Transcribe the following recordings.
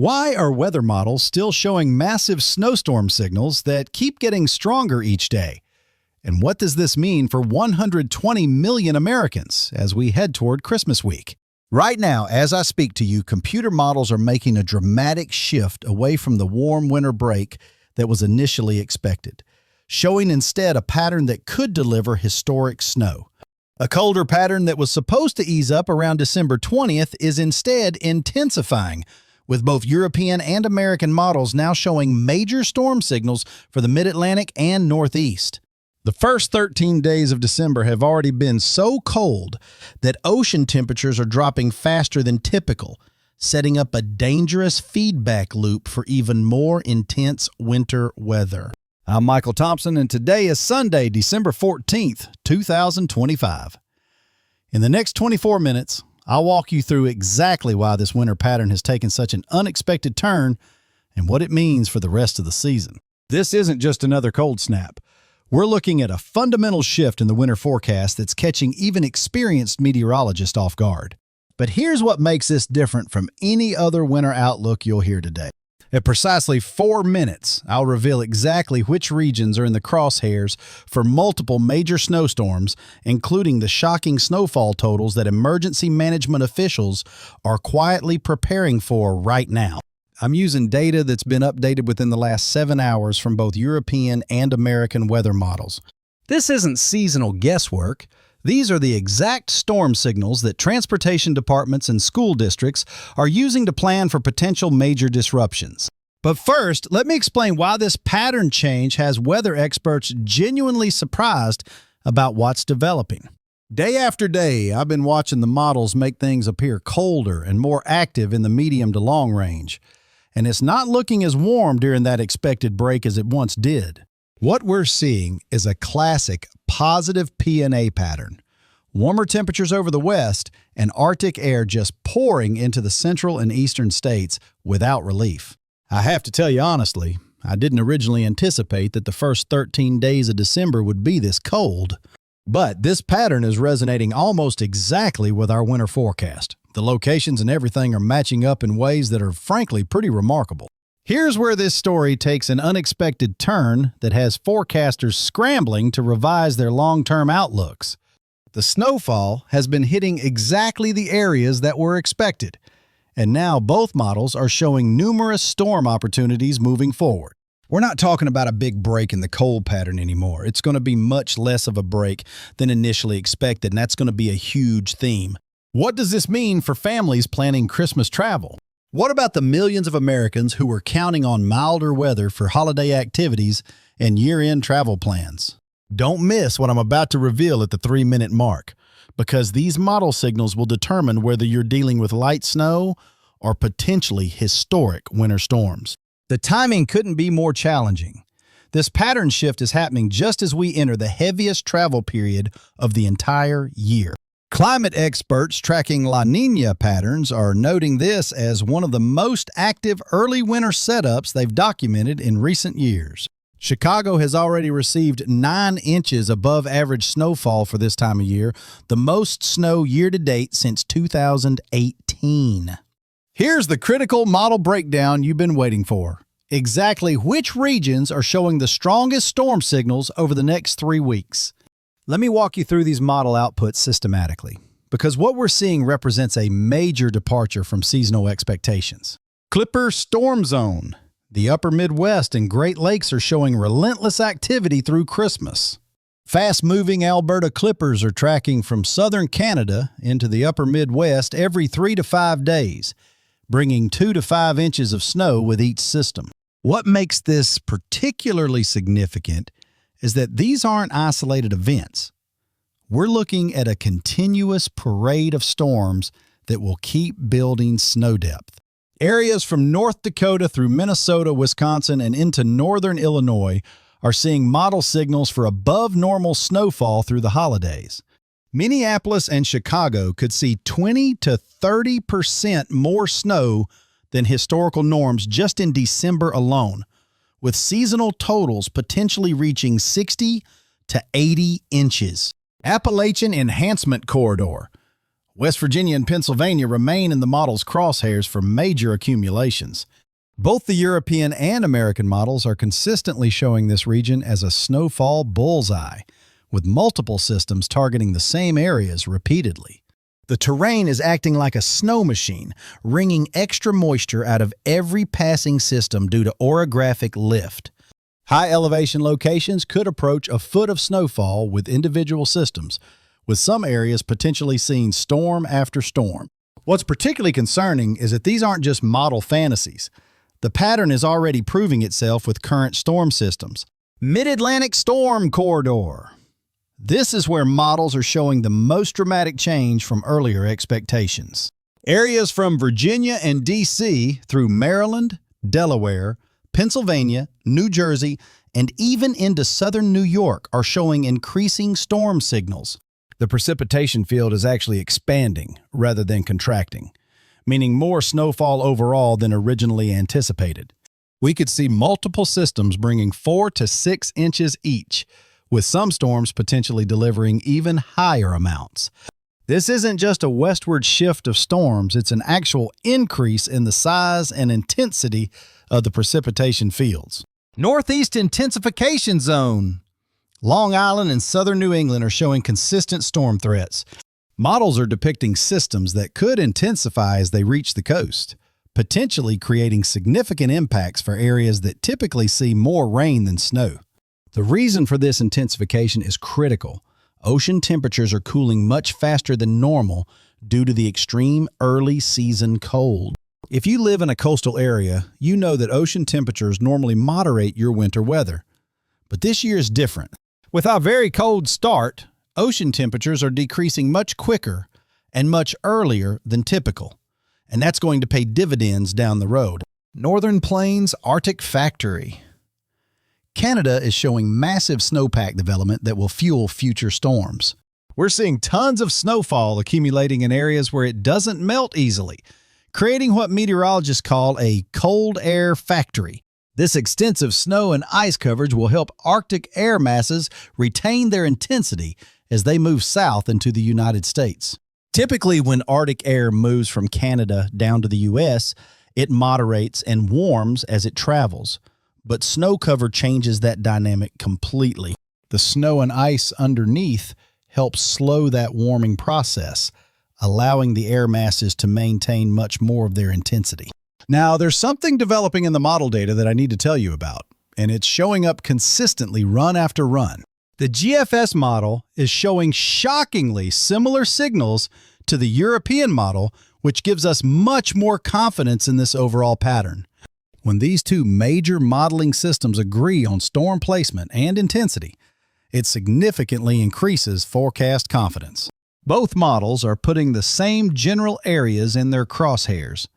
Why are weather models still showing massive snowstorm signals that keep getting stronger each day? And what does this mean for 120 million Americans as we head toward Christmas week? Right now, as I speak to you, computer models are making a dramatic shift away from the warm winter break that was initially expected, showing instead a pattern that could deliver historic snow. A colder pattern that was supposed to ease up around December 20th is instead intensifying, with both European and American models now showing major storm signals for the Mid-Atlantic and Northeast. The first 13 days of December have already been so cold that ocean temperatures are dropping faster than typical, setting up a dangerous feedback loop for even more intense winter weather. I'm Michael Thompson, and today is Sunday, December 14th, 2025. In the next 24 minutes, I'll walk you through exactly why this winter pattern has taken such an unexpected turn and what it means for the rest of the season. This isn't just another cold snap. We're looking at a fundamental shift in the winter forecast that's catching even experienced meteorologists off guard. But here's what makes this different from any other winter outlook you'll hear today. At precisely 4 minutes, I'll reveal exactly which regions are in the crosshairs for multiple major snowstorms, including the shocking snowfall totals that emergency management officials are quietly preparing for right now. I'm using data that's been updated within the last 7 hours from both European and American weather models. This isn't seasonal guesswork. These are the exact storm signals that transportation departments and school districts are using to plan for potential major disruptions. But first, let me explain why this pattern change has weather experts genuinely surprised about what's developing. Day after day, I've been watching the models make things appear colder and more active in the medium to long range. And it's not looking as warm during that expected break as it once did. What we're seeing is a classic positive P&A pattern. Warmer temperatures over the west and Arctic air just pouring into the central and eastern states without relief. I have to tell you honestly, I didn't originally anticipate that the first 13 days of December would be this cold. But this pattern is resonating almost exactly with our winter forecast. The locations and everything are matching up in ways that are frankly pretty remarkable. Here's where this story takes an unexpected turn that has forecasters scrambling to revise their long-term outlooks. The snowfall has been hitting exactly the areas that were expected, and now both models are showing numerous storm opportunities moving forward. We're not talking about a big break in the cold pattern anymore. It's going to be much less of a break than initially expected, and that's going to be a huge theme. What does this mean for families planning Christmas travel? What about the millions of Americans who were counting on milder weather for holiday activities and year-end travel plans? Don't miss what I'm about to reveal at the 3-minute mark, because these model signals will determine whether you're dealing with light snow or potentially historic winter storms. The timing couldn't be more challenging. This pattern shift is happening just as we enter the heaviest travel period of the entire year. Climate experts tracking La Niña patterns are noting this as one of the most active early winter setups they've documented in recent years. Chicago has already received 9 inches above average snowfall for this time of year, the most snow year-to-date since 2018. Here's the critical model breakdown you've been waiting for. Exactly which regions are showing the strongest storm signals over the next 3 weeks. Let me walk you through these model outputs systematically, because what we're seeing represents a major departure from seasonal expectations. Clipper Storm Zone. The upper Midwest and Great Lakes are showing relentless activity through Christmas. Fast-moving Alberta Clippers are tracking from southern Canada into the upper Midwest every 3 to 5 days, bringing 2 to 5 inches of snow with each system. What makes this particularly significant is that these aren't isolated events. We're looking at a continuous parade of storms that will keep building snow depth. Areas from North Dakota through Minnesota, Wisconsin, and into northern Illinois are seeing model signals for above normal snowfall through the holidays. Minneapolis and Chicago could see 20 to 30% more snow than historical norms just in December alone, with seasonal totals potentially reaching 60 to 80 inches. Appalachian Enhancement Corridor. West Virginia and Pennsylvania remain in the model's crosshairs for major accumulations. Both the European and American models are consistently showing this region as a snowfall bullseye, with multiple systems targeting the same areas repeatedly. The terrain is acting like a snow machine, wringing extra moisture out of every passing system due to orographic lift. High elevation locations could approach a foot of snowfall with individual systems, with some areas potentially seeing storm after storm. What's particularly concerning is that these aren't just model fantasies. The pattern is already proving itself with current storm systems. Mid-Atlantic Storm Corridor. This is where models are showing the most dramatic change from earlier expectations. Areas from Virginia and D.C. through Maryland, Delaware, Pennsylvania, New Jersey, and even into southern New York are showing increasing storm signals. The precipitation field is actually expanding rather than contracting, meaning more snowfall overall than originally anticipated. We could see multiple systems bringing 4 to 6 inches each, with some storms potentially delivering even higher amounts. This isn't just a westward shift of storms, it's an actual increase in the size and intensity of the precipitation fields. Northeast Intensification Zone. Long Island and southern New England are showing consistent storm threats. Models are depicting systems that could intensify as they reach the coast, potentially creating significant impacts for areas that typically see more rain than snow. The reason for this intensification is critical. Ocean temperatures are cooling much faster than normal due to the extreme early season cold. If you live in a coastal area, you know that ocean temperatures normally moderate your winter weather. But this year is different. With our very cold start, ocean temperatures are decreasing much quicker and much earlier than typical. And that's going to pay dividends down the road. Northern Plains Arctic Factory. Canada is showing massive snowpack development that will fuel future storms. We're seeing tons of snowfall accumulating in areas where it doesn't melt easily, creating what meteorologists call a cold air factory. This extensive snow and ice coverage will help Arctic air masses retain their intensity as they move south into the United States. Typically, when Arctic air moves from Canada down to the U.S., it moderates and warms as it travels. But snow cover changes that dynamic completely. The snow and ice underneath helps slow that warming process, allowing the air masses to maintain much more of their intensity. Now, there's something developing in the model data that I need to tell you about, and it's showing up consistently run after run. The GFS model is showing shockingly similar signals to the European model, which gives us much more confidence in this overall pattern. When these two major modeling systems agree on storm placement and intensity, it significantly increases forecast confidence. Both models are putting the same general areas in their crosshairs,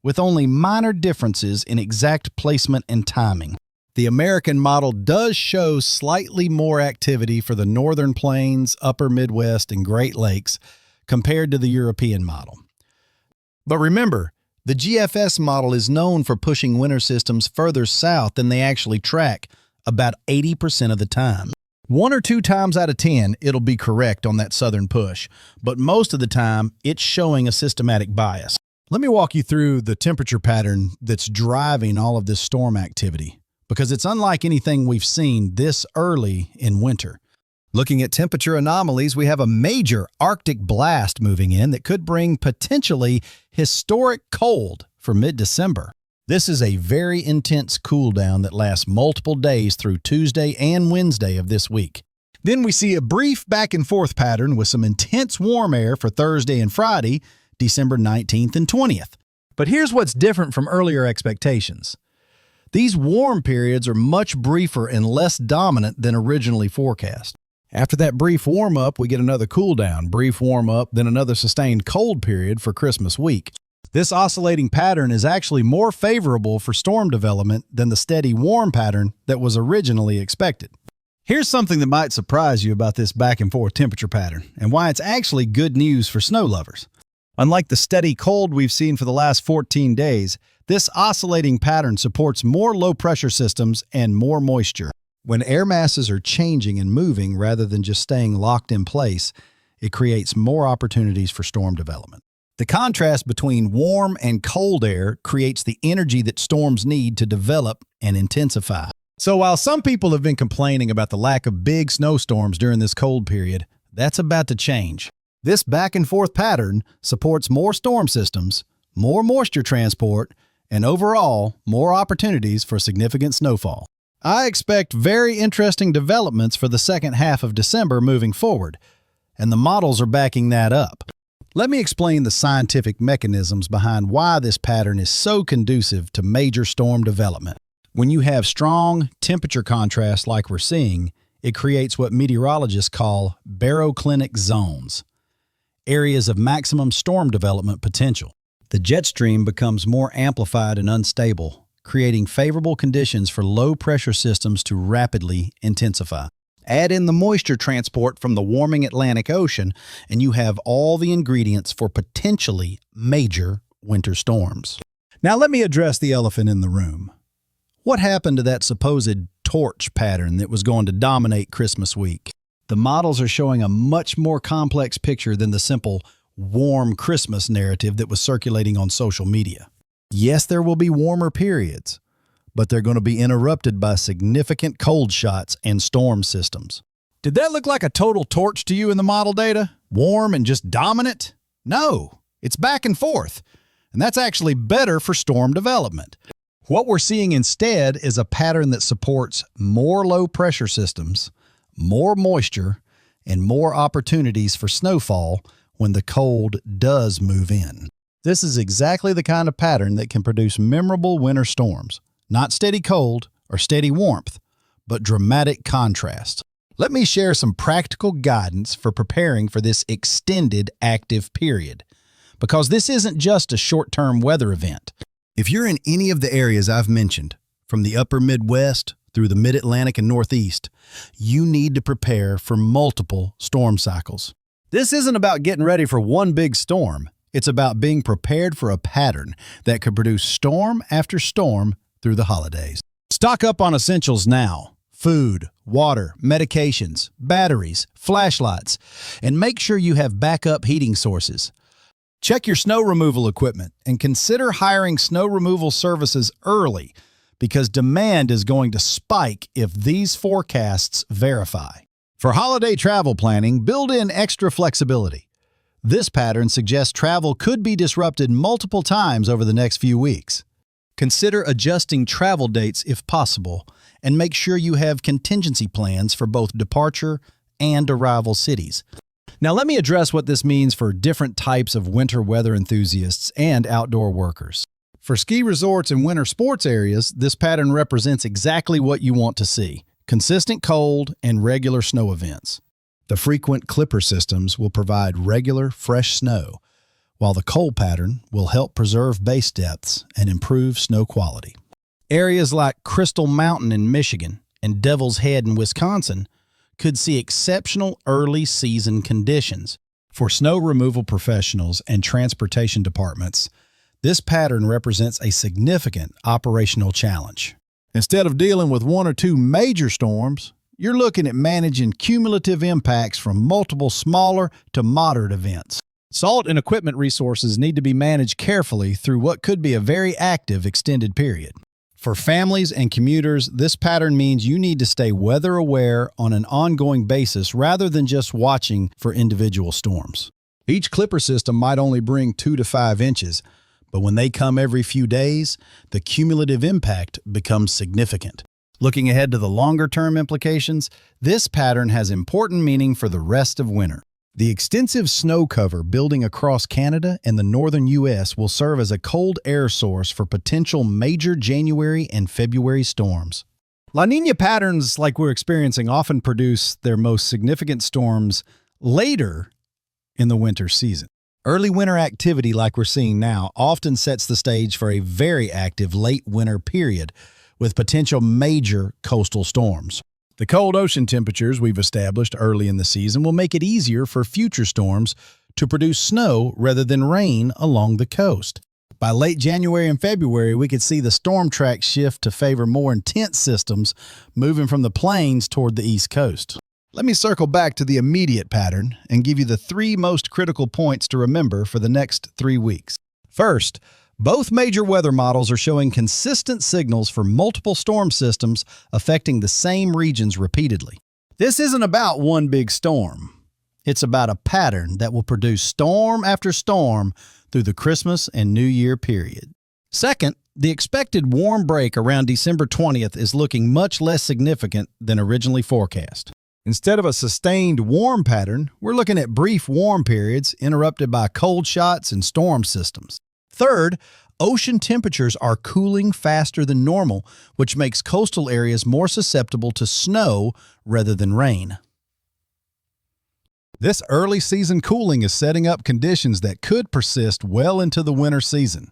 with only minor differences in exact placement and timing. The American model does show slightly more activity for the Northern Plains, Upper Midwest, and Great Lakes compared to the European model. But remember, the GFS model is known for pushing winter systems further south than they actually track about 80% of the time. 1 or 2 times out of 10, it'll be correct on that southern push, but most of the time, it's showing a systematic bias. Let me walk you through the temperature pattern that's driving all of this storm activity, because it's unlike anything we've seen this early in winter. Looking at temperature anomalies, we have a major Arctic blast moving in that could bring potentially historic cold for mid-December. This is a very intense cool down that lasts multiple days through Tuesday and Wednesday of this week. Then we see a brief back and forth pattern with some intense warm air for Thursday and Friday, December 19th and 20th. But here's what's different from earlier expectations. These warm periods are much briefer and less dominant than originally forecast. After that brief warm-up, we get another cool-down, brief warm-up, then another sustained cold period for Christmas week. This oscillating pattern is actually more favorable for storm development than the steady warm pattern that was originally expected. Here's something that might surprise you about this back-and-forth temperature pattern and why it's actually good news for snow lovers. Unlike the steady cold we've seen for the last 14 days, this oscillating pattern supports more low-pressure systems and more moisture. When air masses are changing and moving rather than just staying locked in place, it creates more opportunities for storm development. The contrast between warm and cold air creates the energy that storms need to develop and intensify. So while some people have been complaining about the lack of big snowstorms during this cold period, that's about to change. This back and forth pattern supports more storm systems, more moisture transport, and overall, more opportunities for significant snowfall. I expect very interesting developments for the second half of December moving forward, and the models are backing that up. Let me explain the scientific mechanisms behind why this pattern is so conducive to major storm development. When you have strong temperature contrast like we're seeing, it creates what meteorologists call baroclinic zones, areas of maximum storm development potential. The jet stream becomes more amplified and unstable, creating favorable conditions for low-pressure systems to rapidly intensify. Add in the moisture transport from the warming Atlantic Ocean, and you have all the ingredients for potentially major winter storms. Now let me address the elephant in the room. What happened to that supposed torch pattern that was going to dominate Christmas week? The models are showing a much more complex picture than the simple warm Christmas narrative that was circulating on social media. Yes, there will be warmer periods, but they're going to be interrupted by significant cold shots and storm systems. Did that look like a total torch to you in the model data? Warm and just dominant? No, it's back and forth, and that's actually better for storm development. What we're seeing instead is a pattern that supports more low-pressure systems, more moisture, and more opportunities for snowfall when the cold does move in. This is exactly the kind of pattern that can produce memorable winter storms. Not steady cold or steady warmth, but dramatic contrast. Let me share some practical guidance for preparing for this extended active period, because this isn't just a short-term weather event. If you're in any of the areas I've mentioned, from the upper Midwest through the Mid-Atlantic and Northeast, you need to prepare for multiple storm cycles. This isn't about getting ready for one big storm. It's about being prepared for a pattern that could produce storm after storm through the holidays. Stock up on essentials now: food, water, medications, batteries, flashlights, and make sure you have backup heating sources. Check your snow removal equipment and consider hiring snow removal services early, because demand is going to spike if these forecasts verify. For holiday travel planning, build in extra flexibility. This pattern suggests travel could be disrupted multiple times over the next few weeks. Consider adjusting travel dates if possible, and make sure you have contingency plans for both departure and arrival cities. Now let me address what this means for different types of winter weather enthusiasts and outdoor workers. For ski resorts and winter sports areas, this pattern represents exactly what you want to see: consistent cold and regular snow events. The frequent clipper systems will provide regular, fresh snow, while the cold pattern will help preserve base depths and improve snow quality. Areas like Crystal Mountain in Michigan and Devil's Head in Wisconsin could see exceptional early season conditions. For snow removal professionals and transportation departments, this pattern represents a significant operational challenge. Instead of dealing with one or two major storms, you're looking at managing cumulative impacts from multiple smaller to moderate events. Salt and equipment resources need to be managed carefully through what could be a very active extended period. For families and commuters, this pattern means you need to stay weather aware on an ongoing basis rather than just watching for individual storms. Each clipper system might only bring 2 to 5 inches, but when they come every few days, the cumulative impact becomes significant. Looking ahead to the longer-term implications, this pattern has important meaning for the rest of winter. The extensive snow cover building across Canada and the northern U.S. will serve as a cold air source for potential major January and February storms. La Niña patterns like we're experiencing often produce their most significant storms later in the winter season. Early winter activity like we're seeing now often sets the stage for a very active late winter period with potential major coastal storms. The cold ocean temperatures we've established early in the season will make it easier for future storms to produce snow rather than rain along the coast. By late January and February, we could see the storm track shift to favor more intense systems moving from the plains toward the East Coast. Let me circle back to the immediate pattern and give you the 3 most critical points to remember for the next 3 weeks. First, both major weather models are showing consistent signals for multiple storm systems affecting the same regions repeatedly. This isn't about one big storm. It's about a pattern that will produce storm after storm through the Christmas and New Year period. Second, the expected warm break around December 20th is looking much less significant than originally forecast. Instead of a sustained warm pattern, we're looking at brief warm periods interrupted by cold shots and storm systems. Third, ocean temperatures are cooling faster than normal, which makes coastal areas more susceptible to snow rather than rain. This early season cooling is setting up conditions that could persist well into the winter season.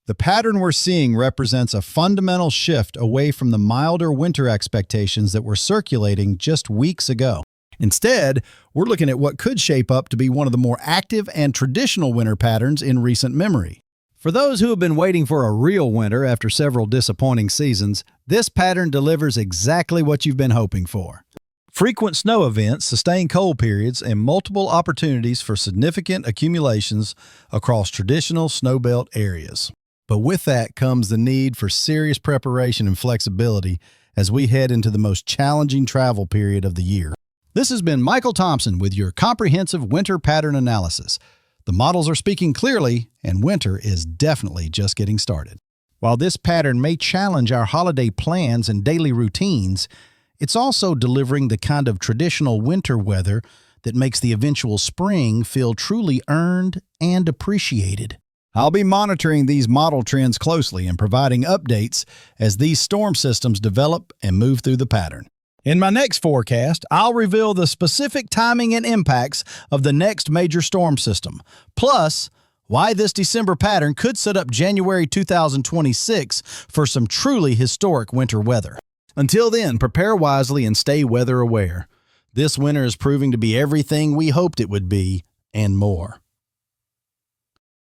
The pattern we're seeing represents a fundamental shift away from the milder winter expectations that were circulating just weeks ago. Instead, we're looking at what could shape up to be one of the more active and traditional winter patterns in recent memory. For those who have been waiting for a real winter after several disappointing seasons, this pattern delivers exactly what you've been hoping for. Frequent snow events, sustained cold periods, and multiple opportunities for significant accumulations across traditional snowbelt areas. But with that comes the need for serious preparation and flexibility as we head into the most challenging travel period of the year. This has been Michael Thompson with your comprehensive winter pattern analysis. The models are speaking clearly, and winter is definitely just getting started. While this pattern may challenge our holiday plans and daily routines, it's also delivering the kind of traditional winter weather that makes the eventual spring feel truly earned and appreciated. I'll be monitoring these model trends closely and providing updates as these storm systems develop and move through the pattern. In my next forecast, I'll reveal the specific timing and impacts of the next major storm system, plus why this December pattern could set up January 2026 for some truly historic winter weather. Until then, prepare wisely and stay weather aware. This winter is proving to be everything we hoped it would be and more.